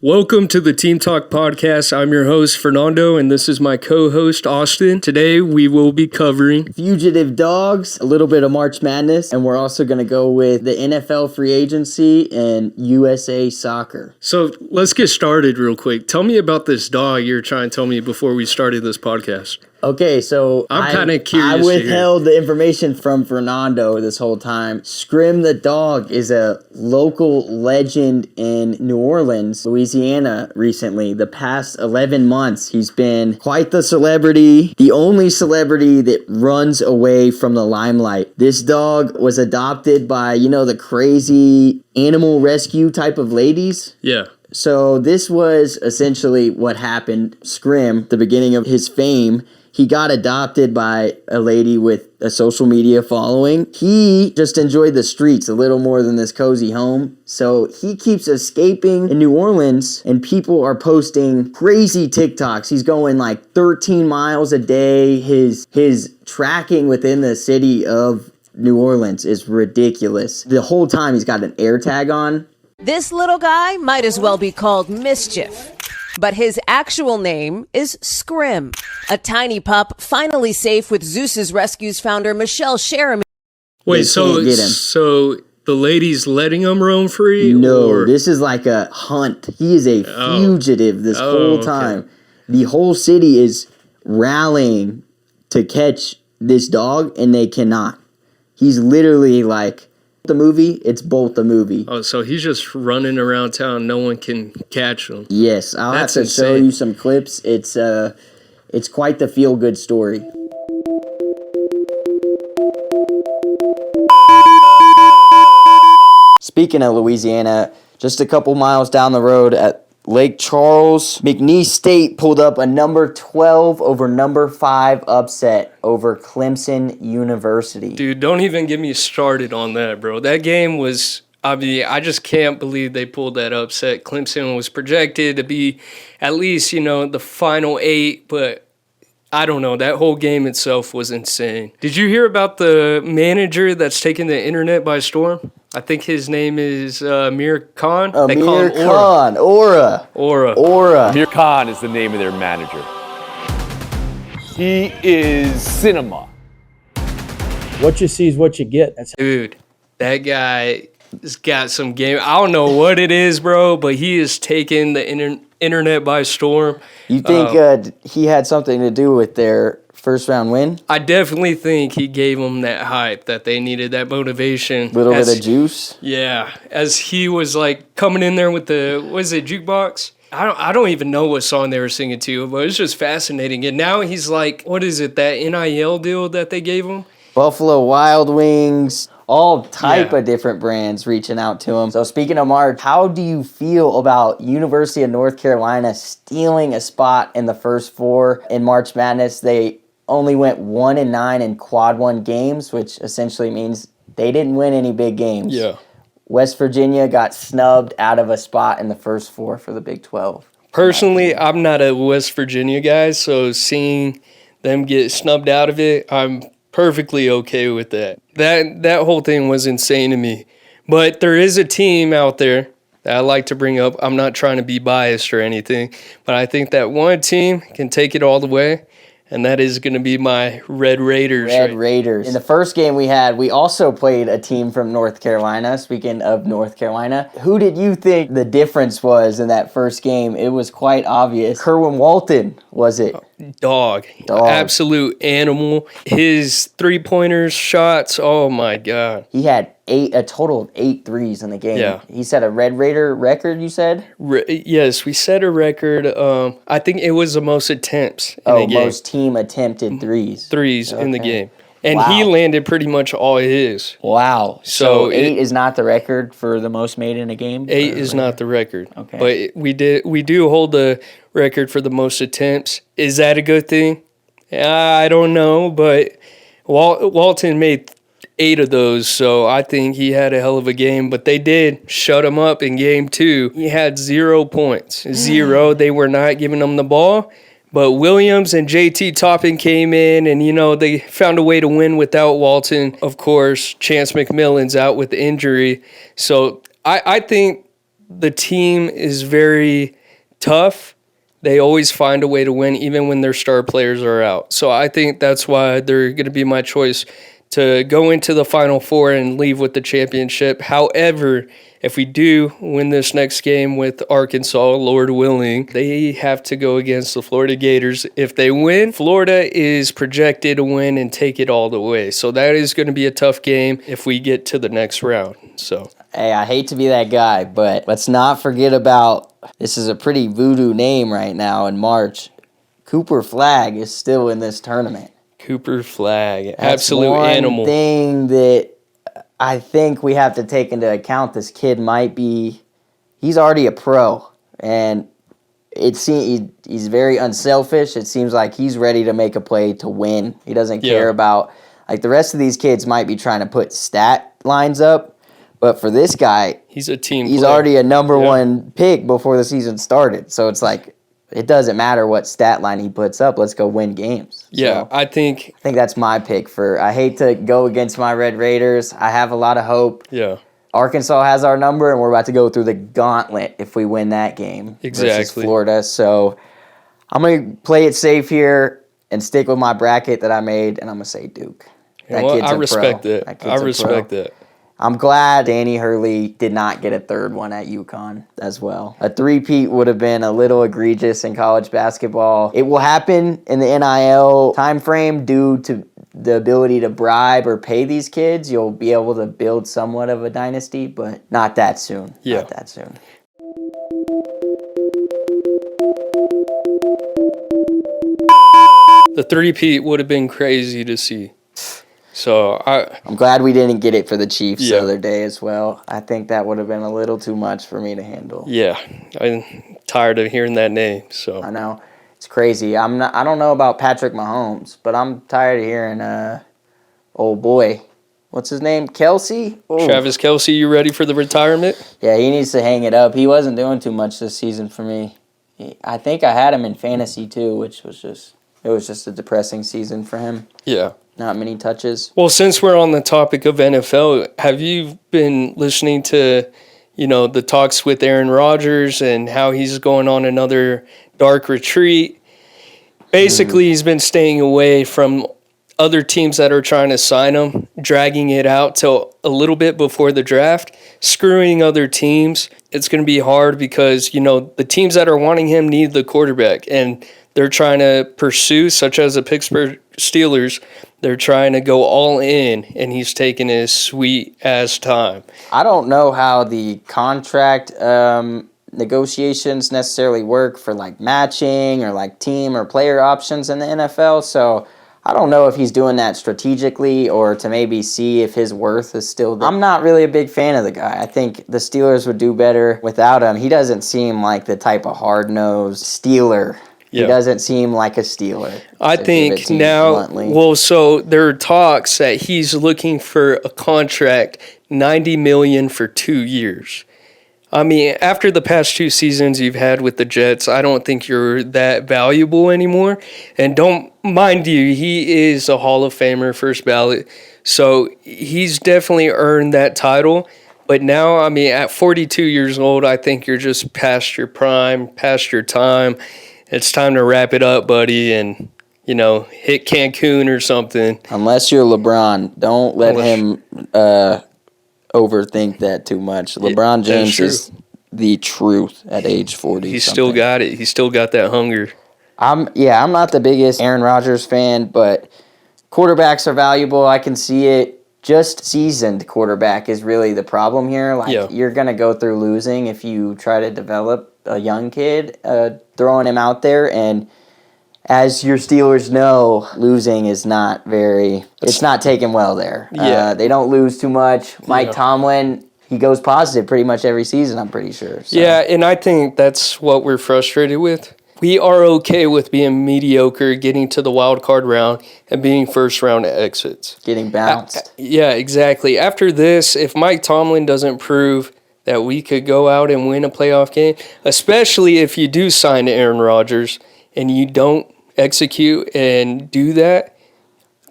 Welcome to the Team Talk Podcast. I'm your host, Fernando, and this is my co-host, Austin. Today, we will be covering Fugitive Dogs, a little bit of March Madness, and we're also going to go with the NFL free agency and USA soccer. So let's get started real quick. Tell me about this dog you were trying to tell me before we started this podcast. Okay, so I'm kind of curious. I withheld the information from Fernando this whole time. Scrim the Dog is a local legend in New Orleans, Louisiana recently. The past 11 months, he's been quite the celebrity, the only celebrity that runs away from the limelight. This dog was adopted by, the crazy animal rescue type of ladies. Yeah. So this was essentially what happened. Scrim, the beginning of his fame, he got adopted by a lady with a social media following. He just enjoyed the streets a little more than this cozy home. So he keeps escaping in New Orleans, and people are posting crazy TikToks. He's going like 13 miles a day. His tracking within the city of New Orleans is ridiculous. The whole time he's got an air tag on. This little guy might as well be called Mischief. But his actual name is Scrim, a tiny pup finally safe with Zeus's Rescues founder Michelle Sherman. Wait, so the lady's letting him roam free? No, this is like a hunt. He is a fugitive this whole time. Okay. The whole city is rallying to catch this dog, and they cannot. He's literally like the movie, it's both the movie. Oh, so he's just running around town. No one can catch him. Yes, I'll have to show you some clips. It's quite the feel-good story. Speaking of Louisiana, just a couple miles down the road at Lake Charles, McNeese State pulled up a number 12 over number 5 upset over Clemson University. Dude, don't even get me started on that, bro. That game was, I just can't believe they pulled that upset. Clemson was projected to be at least, the final 8, but I don't know. That whole game itself was insane. Did you hear about the manager that's taking the internet by storm? I think his name is Amir Khan. Amir Khan. Aura. Amir Khan is the name of their manager. He is cinema. What you see is what you get. Dude, that guy has got some game. I don't know what it is, bro, but he is taking the internet by storm. You think he had something to do with their first round win? I definitely think he gave them that hype that they needed, that motivation. A little bit of juice? Yeah, as he was like coming in there with the, what is it, jukebox? I don't even know what song they were singing to, but it's just fascinating. And now he's like, what is it, that NIL deal that they gave him? Buffalo Wild Wings, all type of different brands reaching out to him. So speaking of March, how do you feel about University of North Carolina stealing a spot in the first 4 in March Madness? They only went 1-9 in quad 1 games, which essentially means they didn't win any big games. Yeah. West Virginia got snubbed out of a spot in the first 4 for the Big 12. Personally, I'm not a West Virginia guy, so seeing them get snubbed out of it, I'm perfectly okay with that. That whole thing was insane to me. But there is a team out there that I like to bring up. I'm not trying to be biased or anything, but I think that one team can take it all the way, and that is going to be my Red Raiders. Red Raiders. In the first game we had, we also played a team from North Carolina. Speaking of North Carolina, who did you think the difference was in that first game? It was quite obvious. Kerwin Walton, was it? Dog. Absolute animal. His three-pointers, shots, oh my God. He had a total of 8 threes in the game. Yeah. He set a Red Raider record, you said? Yes, we set a record. I think it was the most attempts in the game. Most team attempted threes. Threes in the game. And Wow. he landed pretty much all his. Wow. So 8 is not the record for the most made in a game? 8 is not the record. Okay. But we do hold the record for the most attempts. Is that a good thing? I don't know, but Walton made 8 of those, so I think he had a hell of a game. But they did shut him up in game 2. He had 0 points. 0. They were not giving him the ball. But Williams and JT Toppin came in, and, they found a way to win without Walton. Of course, Chance McMillan's out with injury. So I think the team is very tough. They always find a way to win, even when their star players are out. So I think that's why they're going to be my choice to go into the Final Four and leave with the championship. However, if we do win this next game with Arkansas, Lord willing, they have to go against the Florida Gators. If they win, Florida is projected to win and take it all the way. So that is going to be a tough game if we get to the next round. So, hey, I hate to be that guy, but let's not forget about, this is a pretty voodoo name right now in March. Cooper Flagg is still in this tournament. Cooper Flagg, That's absolute animal. One thing that I think we have to take into account, this kid he's already a pro, and he's very unselfish. It seems like he's ready to make a play to win. He doesn't care about, like the rest of these kids might be trying to put stat lines up, but for this guy, he's a team He's player. already a number one pick before the season started. So it's like, it doesn't matter what stat line he puts up. Let's go win games. Yeah, So I think that's my pick I hate to go against my Red Raiders. I have a lot of hope. Yeah. Arkansas has our number, and we're about to go through the gauntlet if we win that game versus Exactly. Florida. So I'm going to play it safe here and stick with my bracket that I made, and I'm going to say Duke. That kid's a I respect pro. that. That kid's I a pro. respect that. I'm glad Danny Hurley did not get a third one at UConn as well. A three-peat would have been a little egregious in college basketball. It will happen in the NIL timeframe due to the ability to bribe or pay these kids. You'll be able to build somewhat of a dynasty, but not that soon. Yeah. Not that soon. The three-peat would have been crazy to see. So I'm glad we didn't get it for the Chiefs the Yeah. other day as well. I think that would have been a little too much for me to handle. yeah, I'm tired of hearing that name. So I know. It's crazy. I don't know about Patrick Mahomes, but I'm tired of hearing old boy. What's his name? Kelsey? Ooh. Travis Kelce, you ready for the retirement? Yeah, he needs to hang it up. He wasn't doing too much this season for me. I think I had him in fantasy too, which was just a depressing season for him. Yeah. Not many touches. Well, since we're on the topic of NFL, have you been listening to, the talks with Aaron Rodgers and how he's going on another dark retreat? Basically, he's been staying away from other teams that are trying to sign him, dragging it out till a little bit before the draft, screwing other teams. It's going to be hard because, the teams that are wanting him need the quarterback, and they're trying to pursue, such as the Pittsburgh Steelers, they're trying to go all in, and he's taking his sweet-ass time. I don't know how the contract negotiations necessarily work for, matching or, team or player options in the NFL, so I don't know if he's doing that strategically or to maybe see if his worth is still there. I'm not really a big fan of the guy. I think the Steelers would do better without him. He doesn't seem like the type of hard-nosed Steeler. Yeah. He doesn't seem like a Steeler. I think now, so there are talks that he's looking for a contract, $90 million for 2 years. I mean, after the past 2 seasons you've had with the Jets, I don't think you're that valuable anymore. And don't mind you, he is a Hall of Famer, first ballot. So he's definitely earned that title. But now, I mean, at 42 years old, I think you're just past your prime, past your time. It's time to wrap it up, buddy, and hit Cancun or something. Unless you're LeBron, don't let him overthink that too much. LeBron James is the truth at age 40. He's still got it. He's still got that hunger. I'm not the biggest Aaron Rodgers fan, but quarterbacks are valuable. I can see it. Just seasoned quarterback is really the problem here. You're going to go through losing if you try to develop a young kid, throwing him out there. And as your Steelers know, losing is it's not taken well there. Yeah. They don't lose too much. Mike Tomlin, he goes positive pretty much every season, I'm pretty sure. So. Yeah, and I think that's what we're frustrated with. We are okay with being mediocre, getting to the wild card round, and being first round exits. Getting bounced. Yeah, exactly. After this, if Mike Tomlin doesn't prove that we could go out and win a playoff game, especially if you do sign Aaron Rodgers and you don't execute and do that,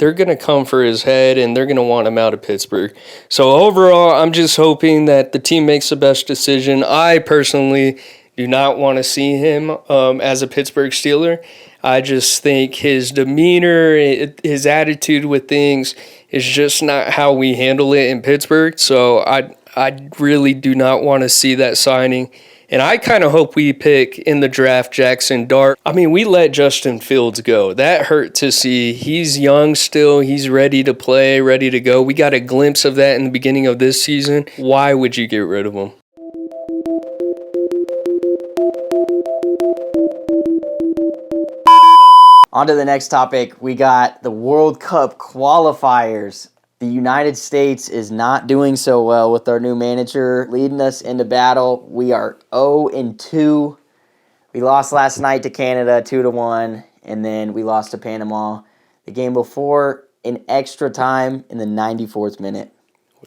they're going to come for his head and they're going to want him out of Pittsburgh. So overall, I'm just hoping that the team makes the best decision. I personally do not want to see him as a Pittsburgh Steeler. I just think his demeanor, his attitude with things is just not how we handle it in Pittsburgh. So I really do not want to see that signing. And I kind of hope we pick in the draft Jackson Dart. I mean, we let Justin Fields go. That hurt to see. He's young still. He's ready to play, ready to go. We got a glimpse of that in the beginning of this season. Why would you get rid of him? On to the next topic. We got the World Cup qualifiers. The United States is not doing so well with our new manager leading us into battle. We are 0-2. We lost last night to Canada 2-1, and then we lost to Panama the game before in extra time in the 94th minute.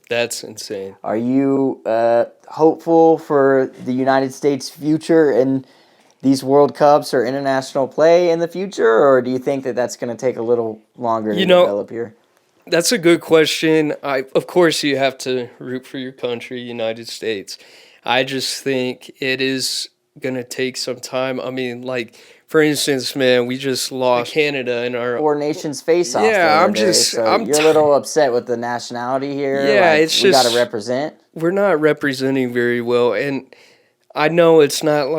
That's insane. Are you hopeful for the United States' future in these World Cups or international play in the future, or do you think that that's going to take a little longer to develop here? That's a good question. Of course, you have to root for your country, United States. I just think it is going to take some time. I mean, for instance, man, we just lost Canada in our 4 nations face-off. Yeah, you're a little upset with the nationality here. Yeah, it's just we got to represent. We're not representing very well, and I know it's not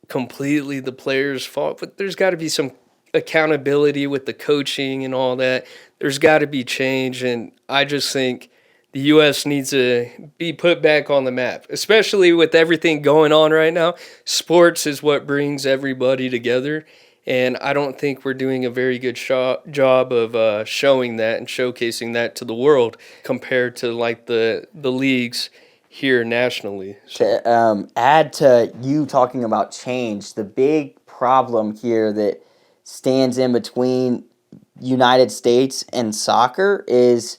completely the players' fault, but there's got to be some accountability with the coaching and all that. There's got to be change, and I just think the U.S. needs to be put back on the map, especially with everything going on right now. Sports is what brings everybody together, and I don't think we're doing a very good job of showing that and showcasing that to the world compared to the leagues here nationally. To add to you talking about change, the big problem here that stands in between United States and soccer is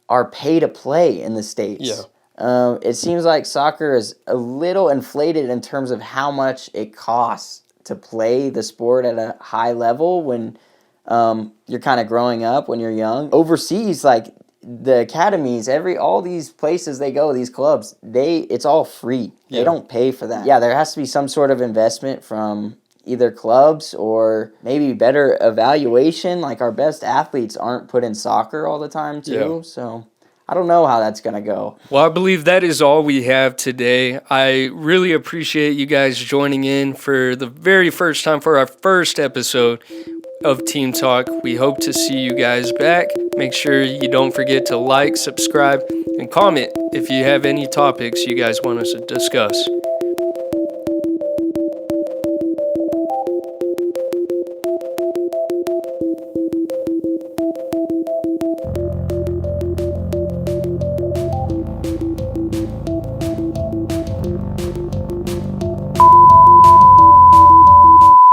our pay to play in the States. Yeah. It seems like soccer is a little inflated in terms of how much it costs to play the sport at a high level when you're kind of growing up, when you're young. Overseas, the academies, all these places they go, these clubs, it's all free. They don't pay for that. Yeah, there has to be some sort of investment from either clubs or maybe better evaluation. Our best athletes aren't put in soccer all the time too. Yeah. So I don't know how that's going to go. Well, I believe that is all we have today. I really appreciate you guys joining in for the very first time for our first episode of Team Talk. We hope to see you guys back. Make sure you don't forget to like, subscribe, and comment if you have any topics you guys want us to discuss.